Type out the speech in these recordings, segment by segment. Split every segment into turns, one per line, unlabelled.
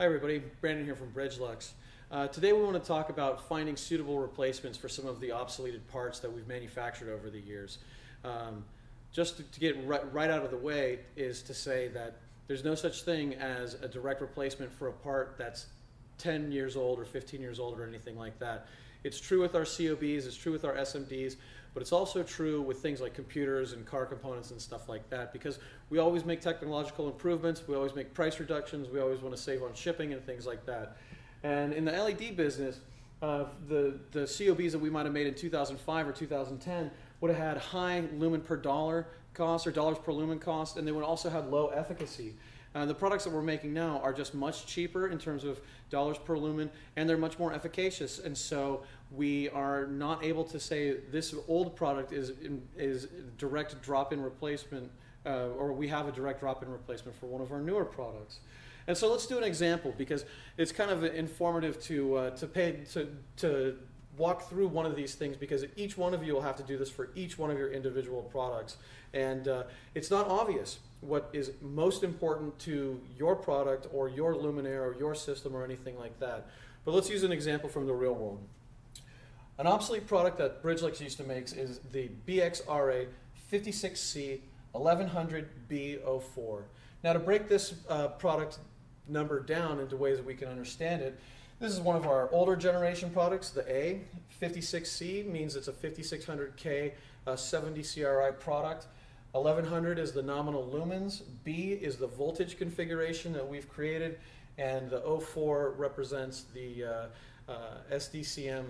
Hi everybody, Brandon here from Bridgelux. Today we want to talk about finding suitable replacements for some of the obsoleted parts that we've manufactured over the years. Just to get right out of the way is to say that there's no such thing as a direct replacement for a part that's 10 years old or 15 years old or anything like that. It's true with our COBs, it's true with our SMDs, but it's also true with things like computers and car components and stuff like that, because we always make technological improvements, we always make price reductions, we always want to save on shipping and things like that. And in the LED business, the COBs that we might have made in 2005 or 2010 would have had high lumen per dollar cost or dollars per lumen cost, and they would also have low efficacy. The products that we're making now are just much cheaper in terms of dollars per lumen, and they're much more efficacious. And so we are not able to say this old product is direct drop-in replacement, or we have a direct drop-in replacement for one of our newer products. And so let's do an example, because it's kind of informative to walk through one of these things, because each one of you will have to do this for each one of your individual products. And it's not obvious what is most important to your product or your luminaire or your system or anything like that. But let's use an example from the real world. An obsolete product that Bridgelux used to make is the BXRA 56C 1100B04. Now, to break this product number down into ways that we can understand it, this is one of our older generation products, the A. 56C means it's a 5600K 70 CRI product. 1100 is the nominal lumens, B is the voltage configuration that we've created, and the 04 represents the SDCM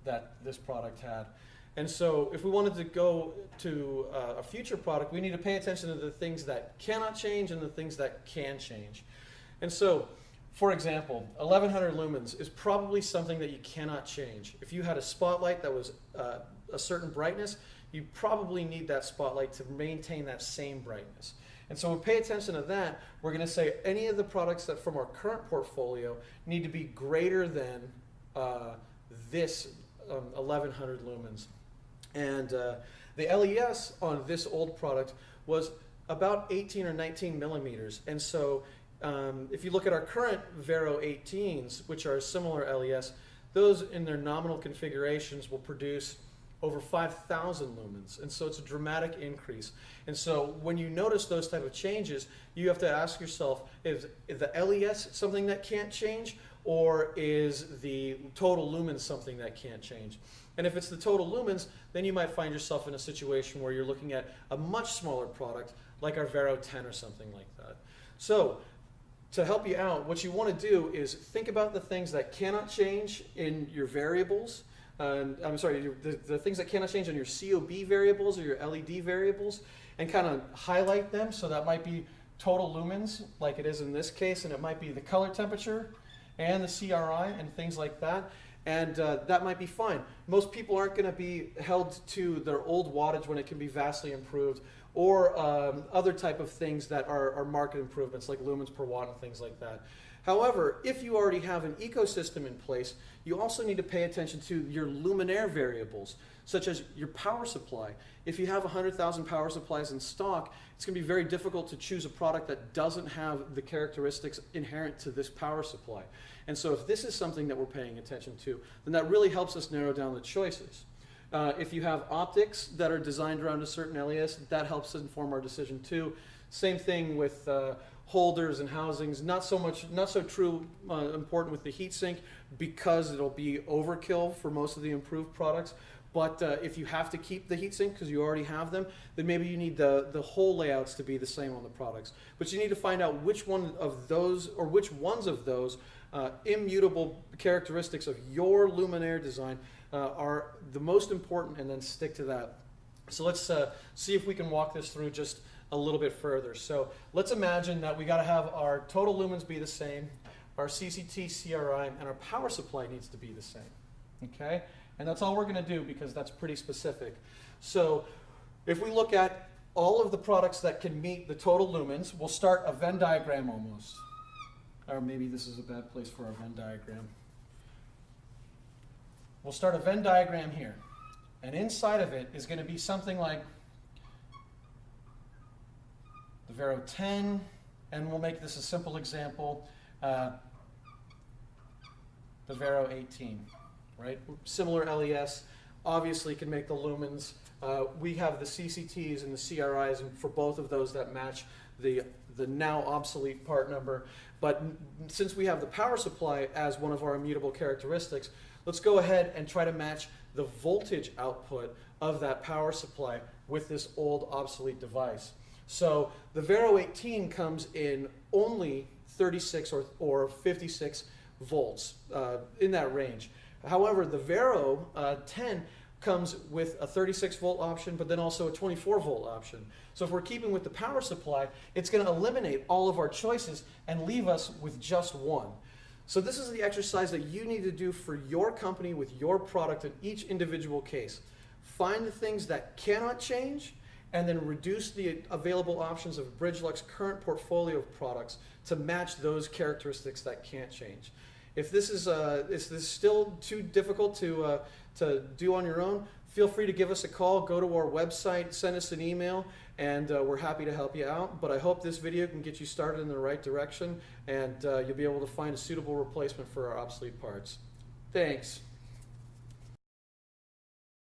that this product had. And so if we wanted to go to a future product, we need to pay attention to the things that cannot change and the things that can change. And so, for example, 1100 lumens is probably something that you cannot change. If you had a spotlight that was a certain brightness, you probably need that spotlight to maintain that same brightness. And so we pay attention to that. We're going to say any of the products that from our current portfolio need to be greater than this 1100 lumens. And the LES on this old product was about 18 or 19 millimeters. And so if you look at our current Vero 18s, which are similar LES, those in their nominal configurations will produce over 5,000 lumens, and so it's a dramatic increase. And so when you notice those type of changes, you have to ask yourself, is the LES something that can't change, or is the total lumens something that can't change? And if it's the total lumens, then you might find yourself in a situation where you're looking at a much smaller product, like our Vero 10 or something like that. So to help you out, what you want to do is think about the things that cannot change in your variables. I'm sorry, the things that cannot change on your COB variables or your LED variables, and kind of highlight them. So that might be total lumens, like it is in this case, and it might be the color temperature and the CRI and things like that. And that might be fine. Most people aren't going to be held to their old wattage when it can be vastly improved, or other type of things that are market improvements like lumens per watt and things like that. However, if you already have an ecosystem in place, you also need to pay attention to your luminaire variables, such as your power supply. If you have 100,000 power supplies in stock, it's going to be very difficult to choose a product that doesn't have the characteristics inherent to this power supply. And so if this is something that we're paying attention to, then that really helps us narrow down the choices. If you have optics that are designed around a certain LES, that helps inform our decision too. Same thing with holders and housings. Not so important with the heatsink, because it'll be overkill for most of the improved products. But if you have to keep the heatsink because you already have them, then maybe you need the whole layouts to be the same on the products. But you need to find out which one of those, or which ones of those immutable characteristics of your luminaire design are the most important, and then stick to that. So let's see if we can walk this through just a little bit further. So let's imagine that we got to have our total lumens be the same, our CCT, CRI, and our power supply needs to be the same. Okay? And that's all we're going to do, because that's pretty specific. So if we look at all of the products that can meet the total lumens, we'll start a Venn diagram almost. Or maybe this is a bad place for our Venn diagram. We'll start a Venn diagram here. And inside of it is going to be something like the Vero 10, and we'll make this a simple example. the Vero 18, right? Similar LES, obviously can make the lumens. We have the CCTs and the CRIs, and for both of those that match the now obsolete part number. But since we have the power supply as one of our immutable characteristics, let's go ahead and try to match the voltage output of that power supply with this old obsolete device. So the Vero 18 comes in only 36 or 56 volts, in that range. However, the Vero 10 comes with a 36 volt option, but then also a 24 volt option. So if we're keeping with the power supply, it's going to eliminate all of our choices and leave us with just one. So this is the exercise that you need to do for your company with your product in each individual case. Find the things that cannot change, and then reduce the available options of Bridgelux's current portfolio of products to match those characteristics that can't change. If this is still too difficult to do on your own, feel free to give us a call, go to our website, send us an email, and we're happy to help you out. But I hope this video can get you started in the right direction, and you'll be able to find a suitable replacement for our obsolete parts. Thanks.